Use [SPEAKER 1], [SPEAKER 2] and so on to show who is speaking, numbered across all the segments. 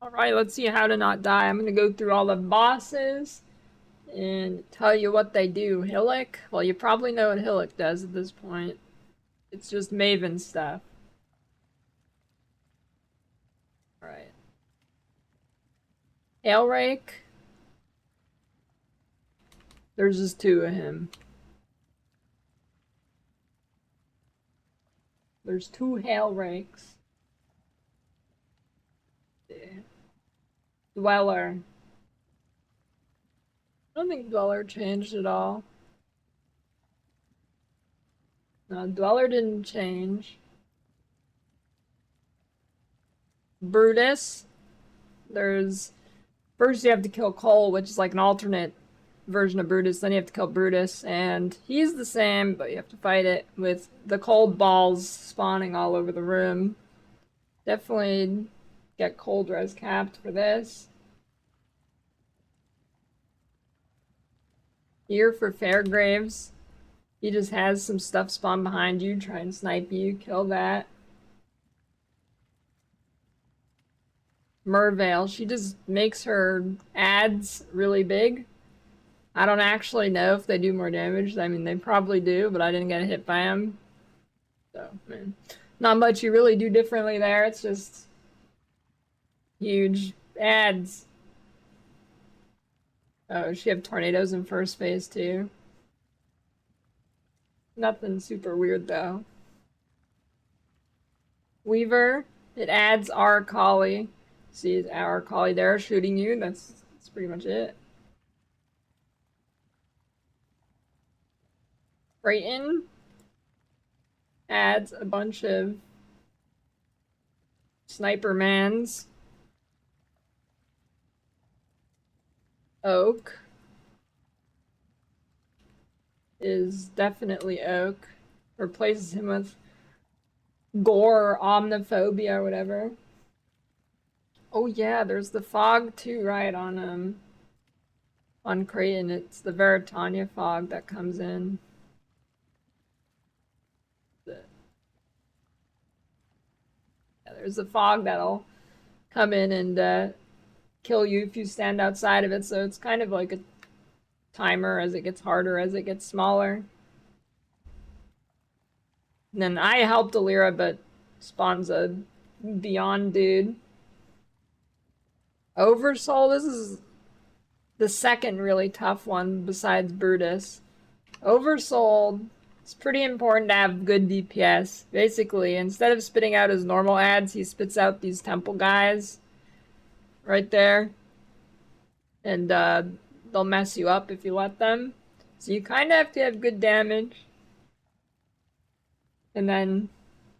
[SPEAKER 1] Alright, let's see how to not die. I'm gonna go through all the bosses and tell you what they do. Hillock? Well, you probably know what Hillock does at this point. It's just Maven stuff. Alright. Hailrake. There's just two of him. There's two Hailrakes. Dweller. I don't think Dweller changed at all. No, Dweller didn't change. Brutus. There's... First you have to kill Cole, which is like an alternate version of Brutus. Then you have to kill Brutus, and he's the same, but you have to fight it with the cold balls spawning all over the room. Definitely get cold res capped for this. Here for Fairgraves, he just has some stuff spawn behind you, try and snipe you, kill that. Mervale, she just makes her ads really big. I don't actually know if they do more damage. I mean, they probably do, but I didn't get hit by them. So, man, not much you really do differently there. It's just huge ads. Oh, she have tornadoes in first phase too. Nothing super weird though. Weaver, it adds our collie. See our collie there shooting you. That's pretty much it. Brayton adds a bunch of sniper mans. Oak is definitely Oak. Replaces him with Gore or Omniphobia or whatever. Oh yeah, there's the fog too, right, on Creighton. It's the Veritania fog that comes in. Yeah, there's a fog that'll come in and kill you if you stand outside of it, so it's kind of like a timer as it gets harder, as it gets smaller. And then I helped Alira, but spawns a Beyond dude. Oversoul, this is the second really tough one besides Brutus. Oversoul, it's pretty important to have good DPS. Basically, instead of spitting out his normal ads, he spits out these temple guys right there. And they'll mess you up if you let them. So you kind of have to have good damage. And then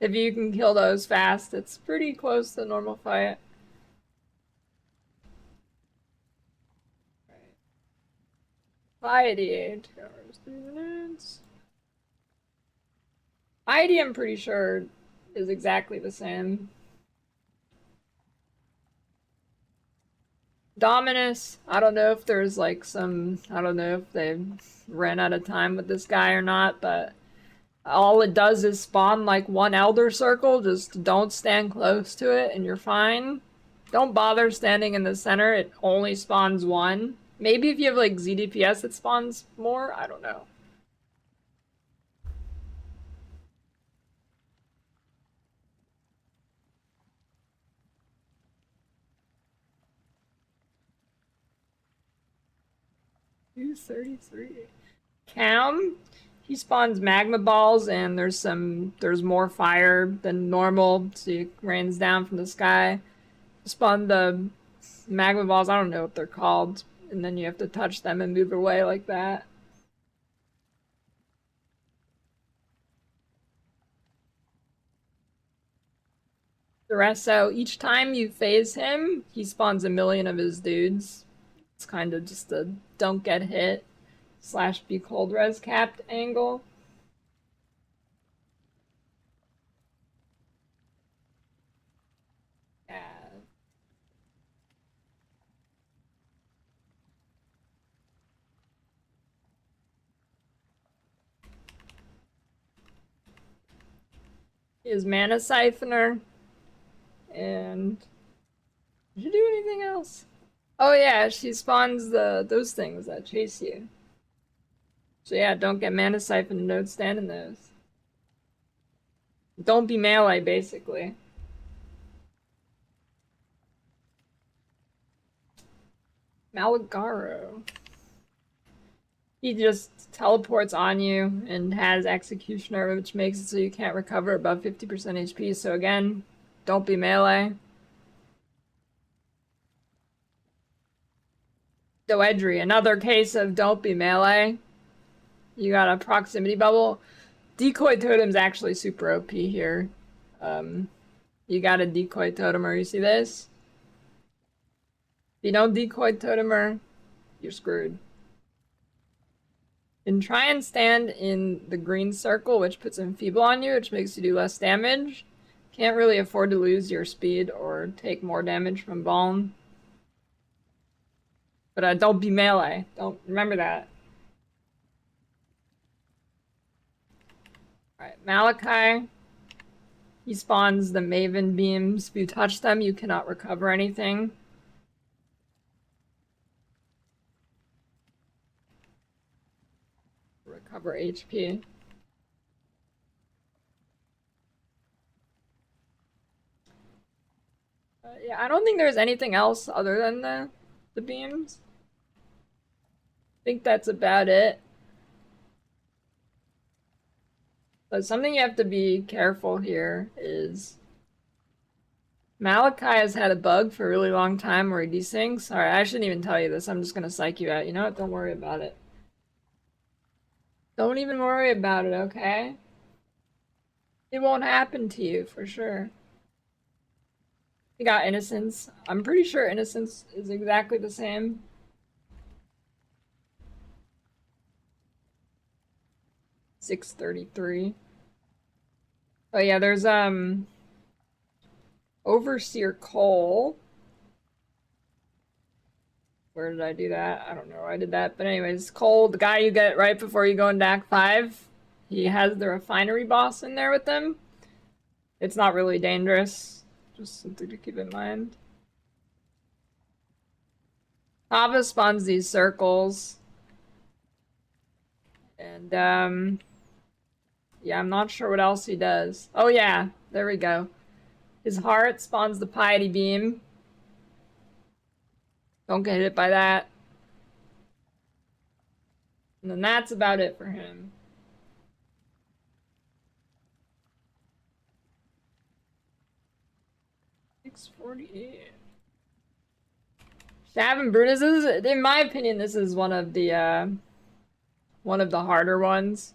[SPEAKER 1] if you can kill those fast, it's pretty close to a normal fight. Piety, 2 hours, 3 minutes. Piety, I'm pretty sure, is exactly the same. Dominus, I don't know if there's like some, I don't know if they ran out of time with this guy or not, but all it does is spawn like one elder circle. Just don't stand close to it and you're fine. Don't bother standing in the center. It only spawns one. Maybe if you have like ZDPS it spawns more. I don't know. $233. Cam, he spawns magma balls and there's more fire than normal, so it rains down from the sky. Spawn the magma balls, I don't know what they're called, and then you have to touch them and move away like that. The rest, so each time you phase him, he spawns a million of his dudes. It's kind of just a don't get hit / be cold res capped angle. Yeah. His mana siphoner and Did you do anything else? Oh yeah, she spawns those things that chase you. So yeah, don't get mana siphon and don't stand in those. Don't be melee, basically. Malagaro. He just teleports on you and has Executioner, which makes it so you can't recover above 50% HP. So again, don't be melee. Doedre, another case of don't be melee. You got a proximity bubble. Decoy Totem's actually super OP here. You got a Decoy Totemer, you see this? If you don't Decoy Totemer, you're screwed. And try and stand in the green circle, which puts Enfeeble on you, which makes you do less damage. Can't really afford to lose your speed or take more damage from Balm. But don't be melee. Don't remember that. Alright, Malachai. He spawns the Maven beams. If you touch them, you cannot recover anything. Recover HP. Yeah, I don't think there's anything else other than the beams. I think that's about it. But something you have to be careful here is Malachai has had a bug for a really long time where he desyncs. Alright, I shouldn't even tell you this. I'm just gonna psych you out. You know what? Don't worry about it. Don't even worry about it, okay? It won't happen to you, for sure. You got innocence. I'm pretty sure innocence is exactly the same. $633. Oh yeah, there's Overseer Cole. Where did I do that? I don't know where I did that. But anyways, Cole, the guy you get right before you go into Act 5, he has the refinery boss in there with him. It's not really dangerous. Just something to keep in mind. Hava spawns these circles. And, yeah, I'm not sure what else he does. Oh yeah, there we go. His heart spawns the piety beam. Don't get hit by that. And then that's about it for him. $648. Shav and Brutus is, in my opinion, this is one of the harder ones.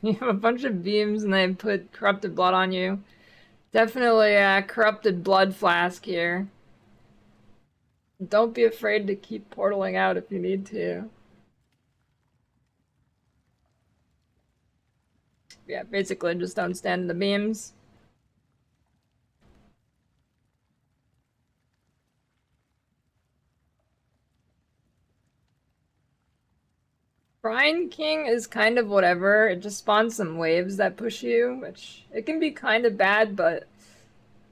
[SPEAKER 1] You have a bunch of beams and they put corrupted blood on you. Definitely a corrupted blood flask here. Don't be afraid to keep portaling out if you need to. Yeah, basically just don't stand in the beams. Brine King is kind of whatever. It just spawns some waves that push you, which it can be kind of bad, but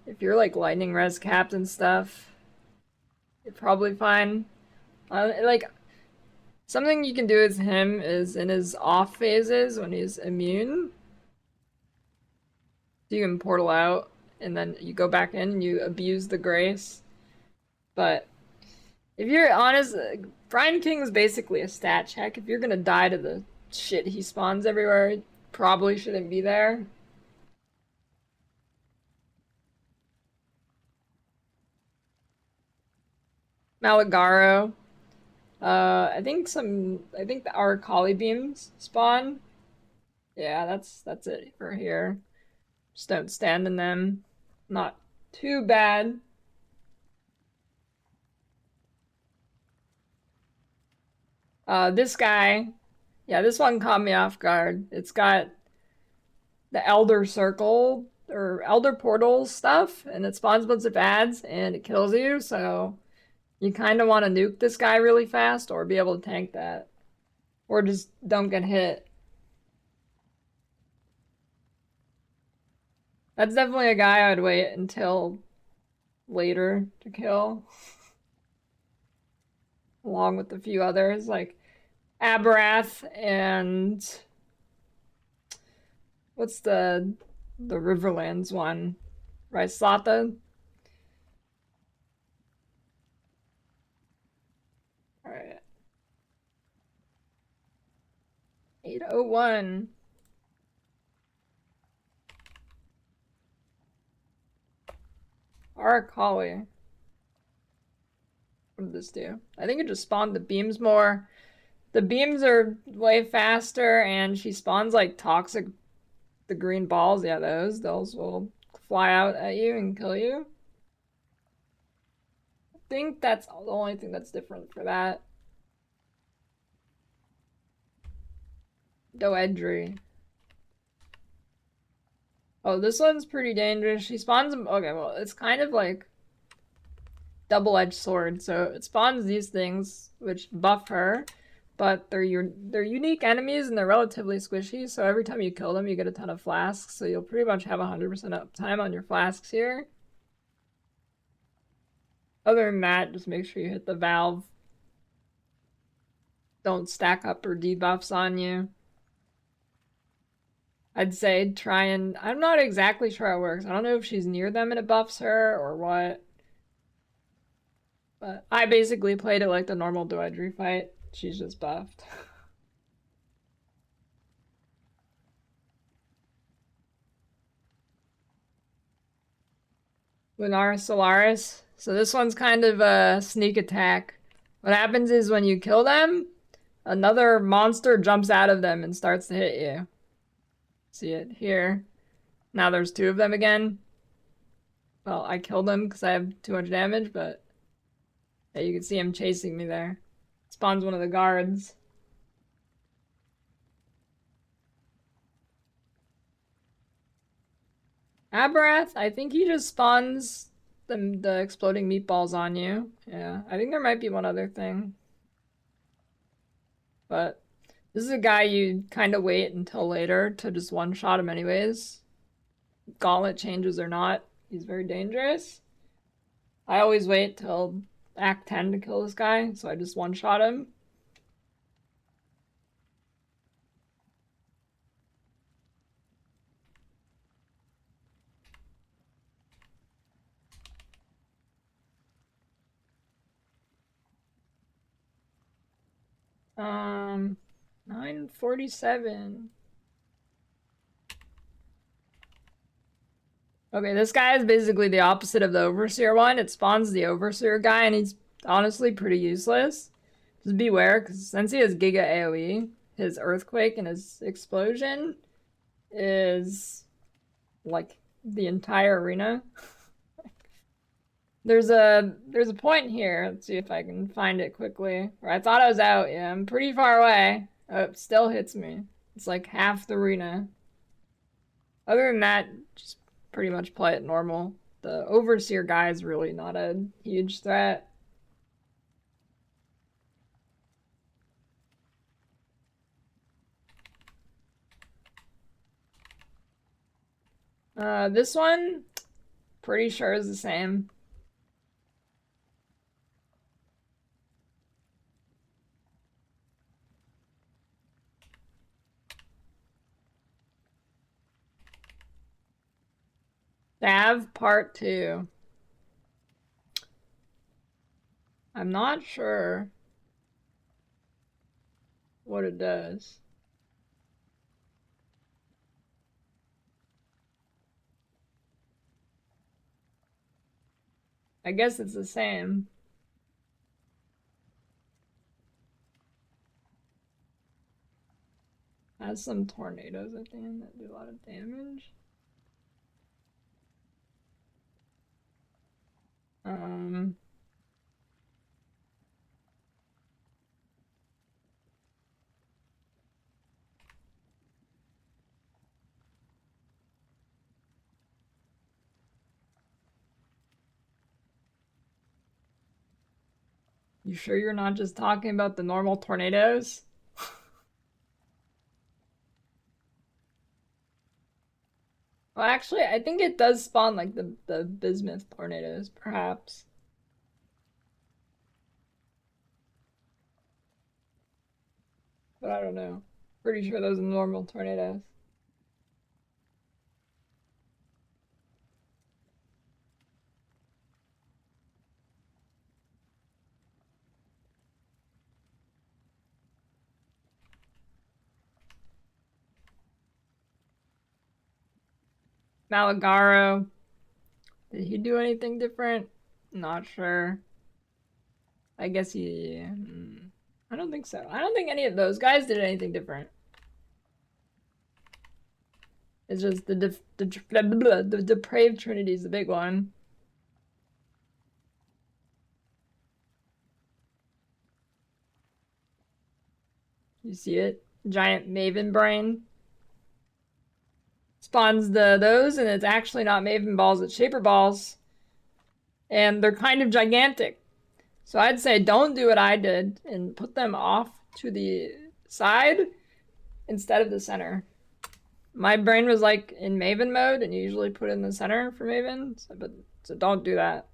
[SPEAKER 1] if you're like lightning res capped and stuff, you're probably fine. Like, something you can do with him is in his off phases when he's immune, you can portal out and then you go back in and you abuse the grace. But if you're honest, Brine King is basically a stat check. If you're gonna die to the shit he spawns everywhere, it probably shouldn't be there. Malagaro. I think our Kali beams spawn. Yeah, that's it for here. Just don't stand in them. Not too bad. This guy, yeah, this one caught me off guard. It's got the Elder Circle or Elder Portal stuff, and it spawns a bunch of ads and it kills you, so you kind of want to nuke this guy really fast or be able to tank that. Or just don't get hit. That's definitely a guy I'd wait until later to kill. Along with a few others, like Abarath and what's the Riverlands one? Raislata? Alright. 801. Arakali. What did this do? I think it just spawned the beams more. The beams are way faster, and she spawns like toxic, the green balls. Yeah, those will fly out at you and kill you. I think that's the only thing that's different for that. Doedre. Oh, this one's pretty dangerous. She spawns them. Okay, well, it's kind of like double-edged sword. So it spawns these things which buff her, but they're unique enemies and they're relatively squishy. So every time you kill them, you get a ton of flasks. So you'll pretty much have 100% uptime on your flasks here. Other than that, just make sure you hit the valve. Don't stack up her debuffs on you. I'd say try and... I'm not exactly sure how it works. I don't know if she's near them and it buffs her or what. But I basically played it like the normal doedre fight. She's just buffed. Lunar Solaris. So this one's kind of a sneak attack. What happens is when you kill them, another monster jumps out of them and starts to hit you. See it here. Now there's two of them again. Well, I killed them because I have too much damage, but yeah, you can see him chasing me there. Spawns one of the guards. Abarath, I think he just spawns the exploding meatballs on you. Yeah, I think there might be one other thing. But this is a guy you kind of wait until later to just one-shot him anyways. Gauntlet changes or not, he's very dangerous. I always wait till Act 10 to kill this guy, so I just one-shot him. Um, 947. Okay, this guy is basically the opposite of the Overseer one. It spawns the Overseer guy, and he's honestly pretty useless. Just beware, because since he has Giga AoE, his Earthquake and his Explosion is like the entire arena. There's a point here. Let's see if I can find it quickly. Where I thought I was out. Yeah, I'm pretty far away. Oh, it still hits me. It's like half the arena. Other than that, just pretty much play it normal. The Overseer guy is really not a huge threat. This one, pretty sure is the same. Dav Part 2. I'm not sure what it does. I guess it's the same. Has some tornadoes at the end that do a lot of damage. You sure you're not just talking about the normal tornadoes? Well, actually, I think it does spawn like the bismuth tornadoes, perhaps. But I don't know. Pretty sure those are normal tornadoes. Malagaro. Did he do anything different? Not sure. I guess he... I don't think so. I don't think any of those guys did anything different. It's just the depraved Trinity is the big one. You see it? Giant Maven Brine. Spawns those, and it's actually not Maven balls, it's Shaper balls. And they're kind of gigantic. So I'd say don't do what I did and put them off to the side instead of the center. My brain was like in Maven mode, and you usually put it in the center for Maven, so don't do that.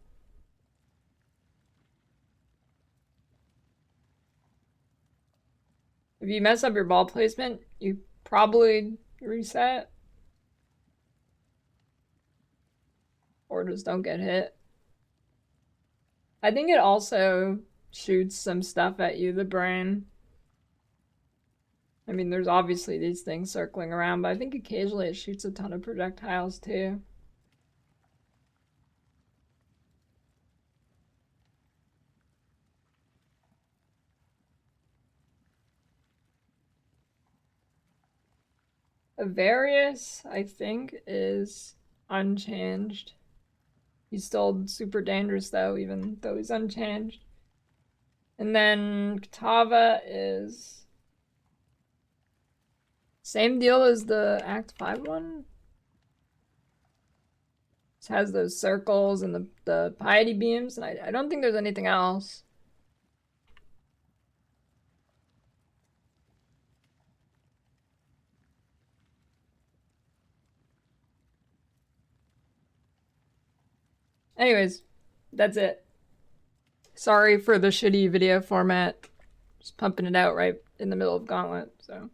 [SPEAKER 1] If you mess up your ball placement, you probably reset. Or just don't get hit. I think it also shoots some stuff at you, the brain. I mean, there's obviously these things circling around, but I think occasionally it shoots a ton of projectiles too. Avarius, I think, is unchanged. He's still super dangerous though, even though he's unchanged. And then Katava is same deal as the Act 5 one. It has those circles and the piety beams, and I don't think there's anything else. Anyways, that's it. Sorry for the shitty video format. Just pumping it out right in the middle of Gauntlet, so.